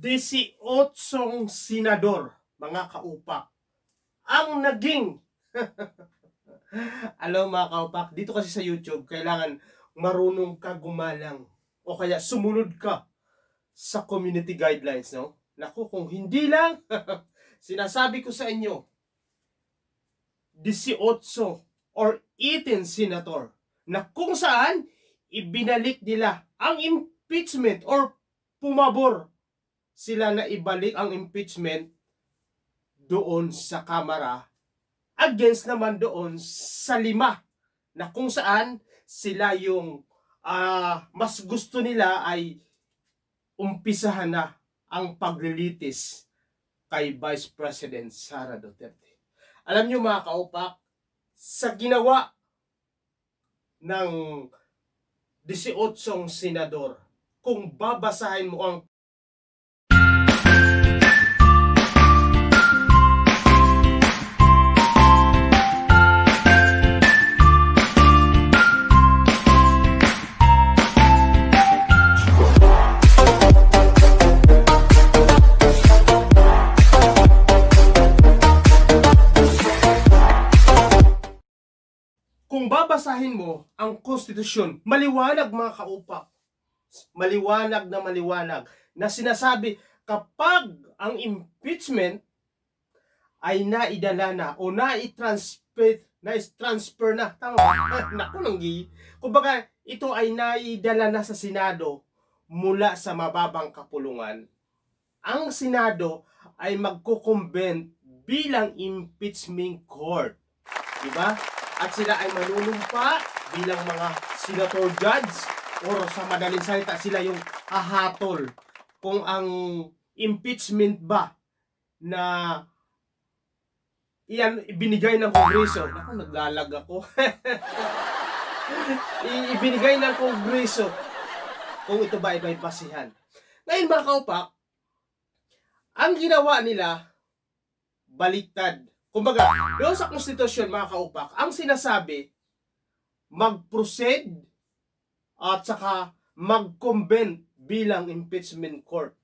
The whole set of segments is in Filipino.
18 senador, mga kaupak, ang naging alam mga kaupak, dito kasi sa YouTube, kailangan marunong ka gumalang o kaya sumunod ka sa community guidelines, no? Naku, kung hindi lang, sinasabi ko sa inyo, 18 or 18 senator na kung saan ibinalik nila ang impeachment or pumabor sila na ibalik ang impeachment doon sa Kamara against naman doon sa 5 na kung saan sila yung mas gusto nila ay umpisahan na ang paglilitis kay Vice President Sara Duterte. Alam nyo mga kaupak, sa ginawa ng 18 senador, kung babasahin mo ang konstitusyon, maliwanag mga kaupak, maliwanag na sinasabi kapag ang impeachment ay naidala na o nai-transfer na, tama ba? Naku nanggi. Kumbaga, ito ay naidala na sa Senado mula sa mababang kapulungan. Ang Senado ay magko-convene bilang impeachment court. Diba? At sila ay manunumpa bilang mga senator judge or sa madaling salita sila yung hahatol kung ang impeachment ba na iyan ibinigay ng Kongreso. Naku, naglalag ako. Ibinigay ng Kongreso kung ito ba ay may basihan. Ngayon mga kaupak, ang ginawa nila baliktad. Kumbaga, doon sa konstitusyon mga kaupak, ang sinasabi, mag-proceed at saka mag-convene bilang impeachment court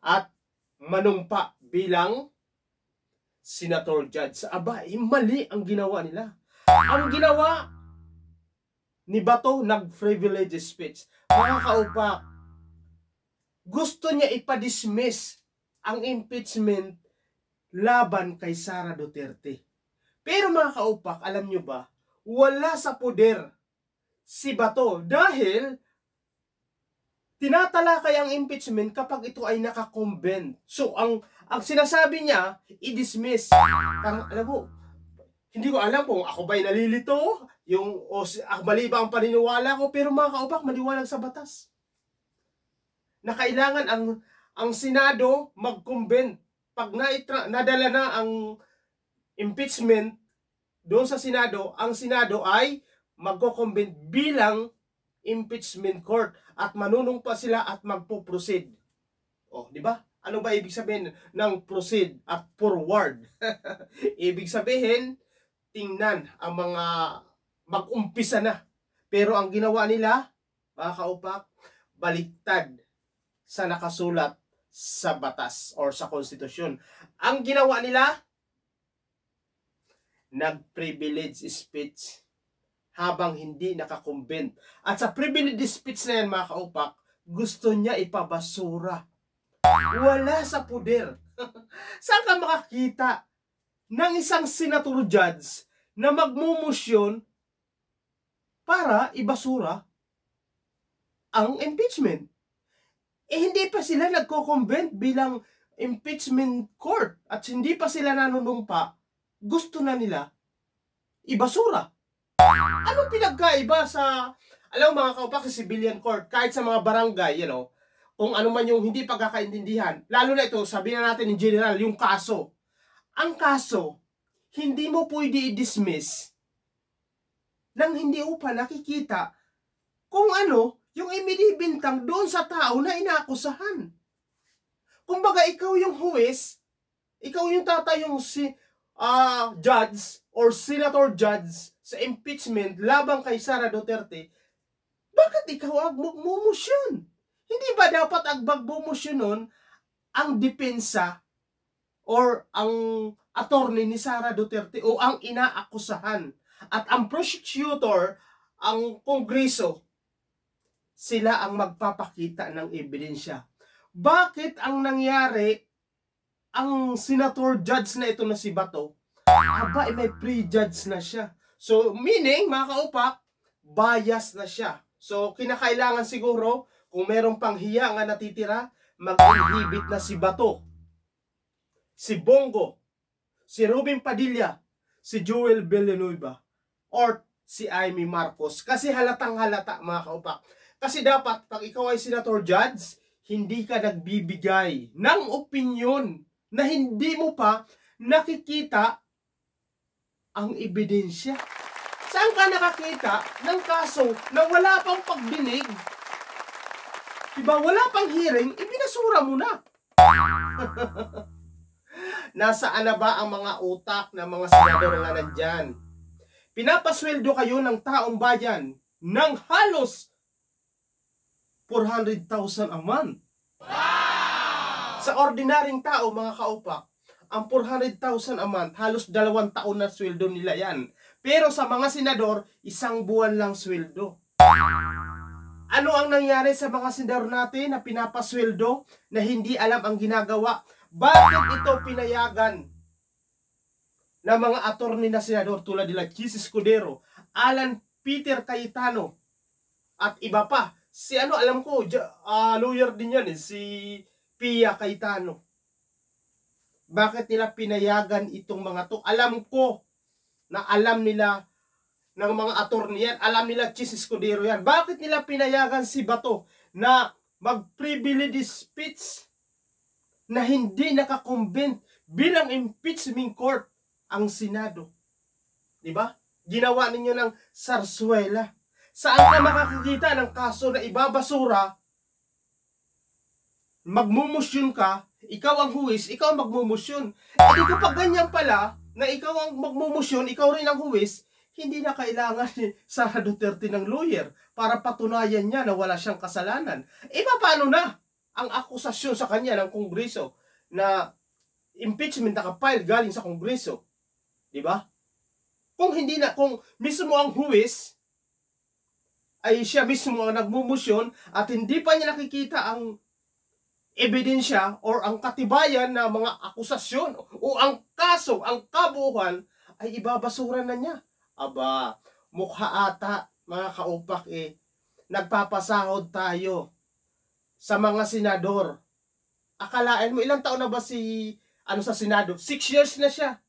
at manumpa bilang senator judge. Aba, mali ang ginawa nila. Ang ginawa ni Bato, nag-privilege speech. Mga kaupak, gusto niya ipa-dismiss ang impeachment laban kay Sara Duterte. Pero mga kaupak, alam nyo ba, wala sa poder si Bato dahil tinatalakay ang impeachment kapag ito ay nakakonvent. So, ang sinasabi niya, i-dismiss. Alam mo, hindi ko alam kung ako ba'y nalilito, mali ba ang paniniwala ko, pero mga kaupak, maliwanag sa batas. Na kailangan ang Senado mag-convent. Pag nadala na ang impeachment doon sa Senado, ang Senado ay magko-convene bilang impeachment court at manunumpa sila at magpo-proceed. Oh, di ba? Ano ba ibig sabihin ng proceed at forward? Ibig sabihin, tingnan ang mga mag-umpisa na. Pero ang ginawa nila, mga kaupak, baliktad sa nakasulat sa batas or sa konstitusyon. Ang ginawa nila, nag-privilege speech habang hindi nakakonvent. At sa privilege speech na yan mga kaupak, gusto niya ipabasura. Wala sa poder. Saan ka makakita ng isang senator judge na magmumosyon para ibasura ang impeachment? Hindi pa sila nagko-convent bilang impeachment court at hindi pa sila nanunumpa, gusto na nila ibasura. Ano pinagkaiba sa, alam mga kaupak, sa civilian court, kahit sa mga barangay, kung ano man yung hindi pagkakaintindihan, lalo na ito, sabihin na natin in general, yung kaso. Ang kaso, hindi mo pwede i-dismiss nang hindi upa nakikita kung ano yung ibinibintang doon sa tao na inaakusahan. Kumbaga, ikaw yung huwes, ikaw yung tatayong judge or senator judge sa impeachment labang kay Sara Duterte, bakit ikaw ang magmumosyon? Hindi ba dapat ang magbumosyon nun ang depensa or ang attorney ni Sara Duterte o ang inaakusahan at ang prosecutor, ang Kongreso, sila ang magpapakita ng ebidensya? Bakit ang nangyari, ang senator judge na ito na si Bato, may prejudge na siya. So, meaning, mga kaupak, bias na siya. So, kinakailangan siguro, kung merong panghiya nga natitira, mag-inhibit na si Bato, si Bongo, si Robin Padilla, si Joel Villanueva, or si Amy Marcos. Kasi halatang halata, mga kaupak. Kasi dapat, pag ikaw ay senator judge, hindi ka nagbibigay ng opinyon na hindi mo pa nakikita ang ebidensya. Saan ka nakakita ng kaso na wala pang pagdinig? Diba, wala pang hearing, ibinasura mo na. Nasaan na ba ang mga utak ng mga senador nga nandyan? Pinapasweldo kayo ng taong bayan ng halos 400,000 a month. Wow! Sa ordinaryong tao, mga kaupak, ang 400,000 a month, halos 2 taon na sweldo nila yan. Pero sa mga senador, 1 buwan lang sweldo. Ano ang nangyari sa mga senador natin na pinapasweldo na hindi alam ang ginagawa? Bakit ito pinayagan ng mga attorney na senador tulad nila Chis Escudero, Alan Peter Cayetano, at iba pa? Si alam ko, lawyer din yan si Pia Cayetano. Bakit nila pinayagan itong mga to? Alam ko na alam nila ng mga attorney yan, alam nila Chis Escudero yan. Bakit nila pinayagan si Bato na mag-privilege speech na hindi nakakonvent bilang impeachment court ang Senado? Diba? Ginawa ninyo ng sarswela. Saan ka makakakita ng kaso na ibabasura, magmumusyon ka, ikaw ang huwis, ikaw ang magmumusyon. At kapag ganyan pala, na ikaw ang magmumusyon, ikaw rin ang huwis, hindi na kailangan ni Sara Duterte ng lawyer para patunayan niya na wala siyang kasalanan. Paano na ang akusasyon sa kanya ng Kongreso na impeachment nakapile galing sa Kongreso? Diba? Kung hindi na, kung mismo ang huwis ay siya mismo ang nagmumusyon at hindi pa niya nakikita ang ebidensya or ang katibayan na mga akusasyon o ang kaso, ang kabuuan, ay ibabasura na niya. Aba, mukha ata, mga kaupak, nagpapasahod tayo sa mga senador. Akalain mo, ilang taon na ba sa Senado? 6 years na siya.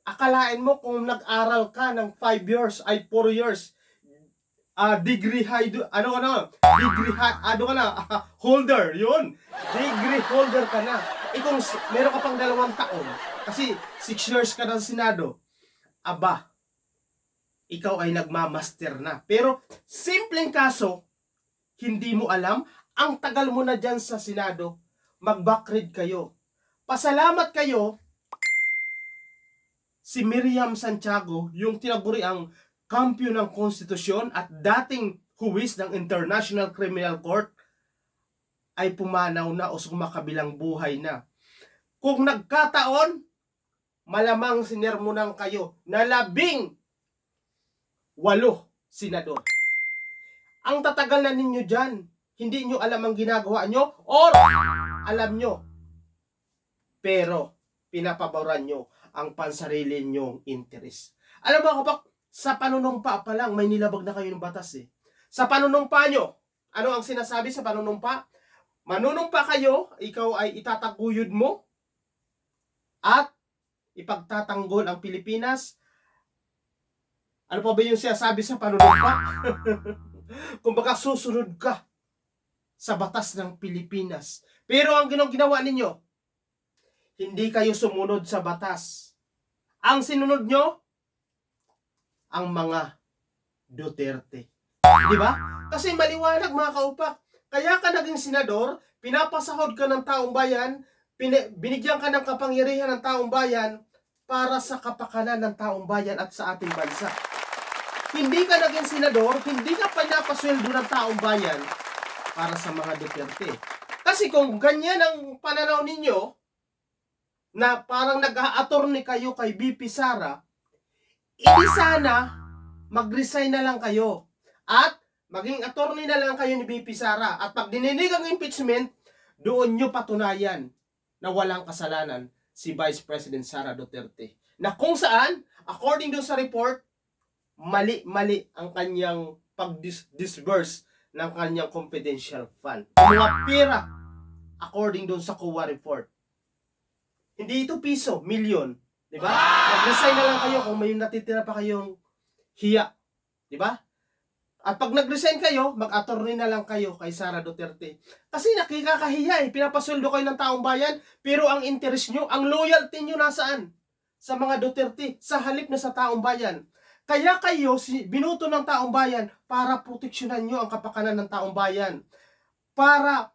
Akalain mo kung nag-aral ka ng 5 years, ay 4 years, degree high, holder, yun. Degree holder ka na. Kung meron ka pang 2 taon, kasi 6 years ka ng Senado, aba, ikaw ay nagmamaster na. Pero, simpleng kaso, hindi mo alam, ang tagal mo na dyan sa Senado, mag-backread kayo. Pasalamat kayo, si Miriam Santiago, yung tinaguri ang kampiyon ng konstitusyon at dating huwis ng International Criminal Court, ay pumanaw na o sumakabilang buhay na. Kung nagkataon, malamang sinermonan kayo na 18 senador. Ang tatagal na ninyo dyan, hindi nyo alam ang ginagawa nyo or alam nyo, pero pinapaboran nyo ang pansarili nyong interes. Alam mo kapag sa panunumpa pa lang, may nilabag na kayo ng batas eh. Sa panunumpa nyo, ano ang sinasabi sa panunumpa? Manunumpa kayo, ikaw ay itataguyod mo at ipagtatanggol ang Pilipinas. Ano pa ba yung sinasabi sa panunumpa? Kung baka susunod ka sa batas ng Pilipinas. Pero ang ginawa ninyo, hindi kayo sumunod sa batas. Ang sinunod nyo, ang mga Duterte. Di ba? Kasi maliwanag mga kaupak. Kaya ka naging senador, pinapasahod ka ng taong bayan, binigyan ka ng kapangyarihan ng taong bayan para sa kapakanan ng taong bayan at sa ating bansa. Hindi ka naging senador, hindi ka pinapasweldo ng taong bayan para sa mga Duterte. Kasi kung ganyan ang pananaw ninyo, na parang nag-a-attorney kayo kay BP Sara, hindi sana mag-resign na lang kayo. At maging attorney na lang kayo ni BP Sara. At pag dininig ang impeachment, doon nyo patunayan na walang kasalanan si Vice President Sara Duterte. Na kung saan, according doon sa report, mali-mali ang kanyang pag-disburse ng kanyang confidential fund. Mga pera, according doon sa COA report. Hindi ito piso, milyon. Diba? Mag-resign na lang kayo kung may natitira pa kayong hiya. Diba? At pag nag-resign kayo, mag-attorney na lang kayo kay Sara Duterte. Kasi nakikakahiya eh. Pinapasweldo kayo ng taong bayan, pero ang interest nyo, ang loyalty nyo nasaan? Sa mga Duterte, sa halip na sa taong bayan. Kaya kayo, binuto ng taong bayan para proteksyonan nyo ang kapakanan ng taong bayan. Para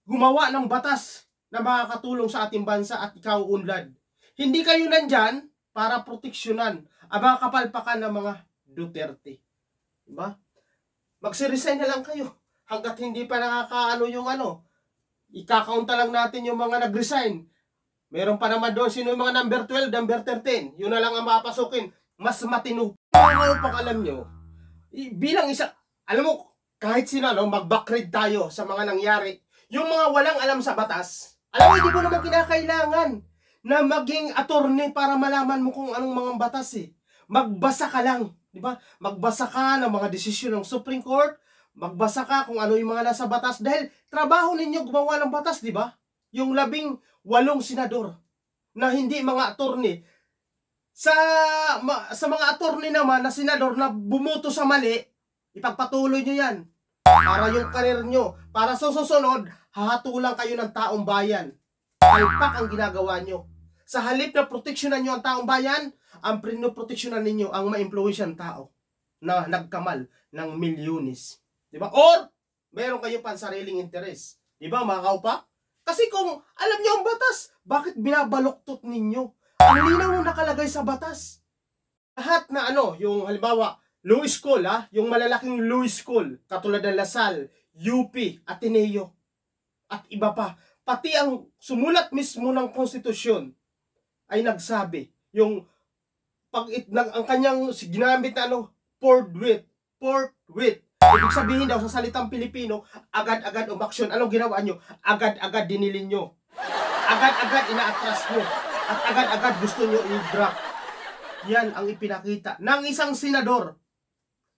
gumawa ng batas na makakatulong sa ating bansa at ikaw unlad. Hindi kayo nandyan para proteksyonan ang mga kapalpakan ng mga Duterte. Diba? Magsiresign na lang kayo hanggat hindi pa nakakaano yung ikakaunta lang natin yung mga nag-resign. Meron pa naman doon sino yung mga number 12, number 13. Yun na lang ang mapasukin. Mas matino. Kung alam nyo, bilang isa, alam mo, kahit sino, mag-backread tayo sa mga nangyari. Yung mga walang alam sa batas, alam mo, hindi mo naman kinakailangan na maging attorney para malaman mo kung anong mga batas eh. Magbasa ka lang, di ba? Magbasa ka ng mga desisyon ng Supreme Court, magbasa ka kung ano yung mga nasa batas dahil trabaho ninyo gumawa ng batas, di ba? Yung 18 senador na hindi mga attorney. Sa mga attorney naman na senador na bumuto sa mali, ipagpatuloy nyo yan. Para yung karir nyo, para sa susunod, hahatulang kayo ng taong bayan. Palpak ang ginagawa nyo. Sa halip na proteksyonan nyo ang taong bayan, ang pinoproteksyonan ninyo ang ma-influensyang tao na nagkamal ng milyones. Diba? Or, meron kayo pansariling interes. Diba mga kaupak? Kasi kung alam nyo ang batas, bakit binabaluktot ninyo? Ang linaw na nakalagay sa batas. Lahat na yung halimbawa, law school, yung malalaking law school, katulad ng Lasal, UP, Ateneo, at iba pa. Pati ang sumulat mismo ng konstitusyon ay nagsabi, yung ang kanyang ginamit na forthwith. Ibig sabihin daw sa salitang Pilipino, agad-agad umaksyon. Anong ginawa nyo? Agad-agad dinilin nyo. Agad-agad inaatras nyo. At agad-agad gusto nyo i-drop. Yan ang ipinakita ng isang senador.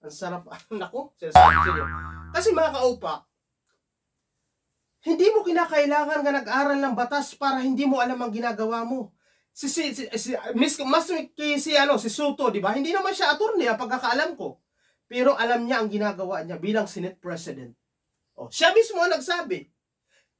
Ang sarap. Naku, sinasabi sa inyo. Kasi mga kaupak, hindi mo kinakailangan nga nag-aral ng batas para hindi mo alam ang ginagawa mo. Si Soto, di ba? Hindi naman siya attorney, pagkakaalam ko. Pero alam niya ang ginagawa niya bilang Senate President. Siya mismo ang nagsabi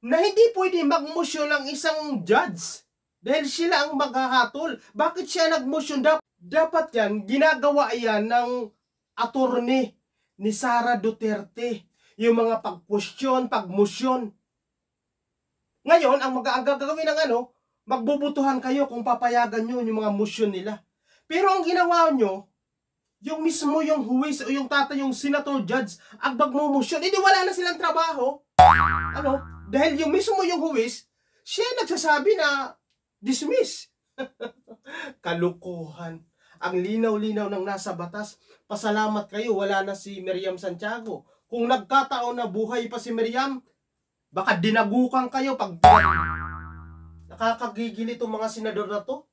na hindi pwede mag-motion ng isang judge dahil sila ang maghahatol. Bakit siya nag-motion? Dapat yan, ginagawa yan ng attorney ni Sara Duterte. Yung mga pag-question, pag-motion. Ngayon, ang gagawin ng magbubutuhan kayo kung papayagan nyo yung mga motion nila. Pero ang ginawa nyo, yung mismo yung huwis o yung yung senator judge, ang magmumotion, hindi wala na silang trabaho. Dahil yung mismo yung huwis, siya nagsasabi na dismiss. Kalukuhan. Ang linaw-linaw ng nasa batas. Pasalamat kayo, wala na si Miriam Santiago. Kung nagkataon na buhay pa si Miriam, baka dinagukan kayo pag nakakagigil itong mga senador na to.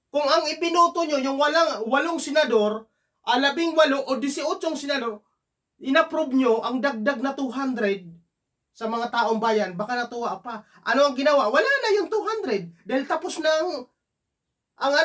Kung ang ipinoto nyo, yung 8 senador, 18 o 18 senador, inapprove nyo ang dagdag na 200 sa mga taong bayan, baka natuwa pa. Ano ang ginawa? Wala na yung 200 dahil tapos na ang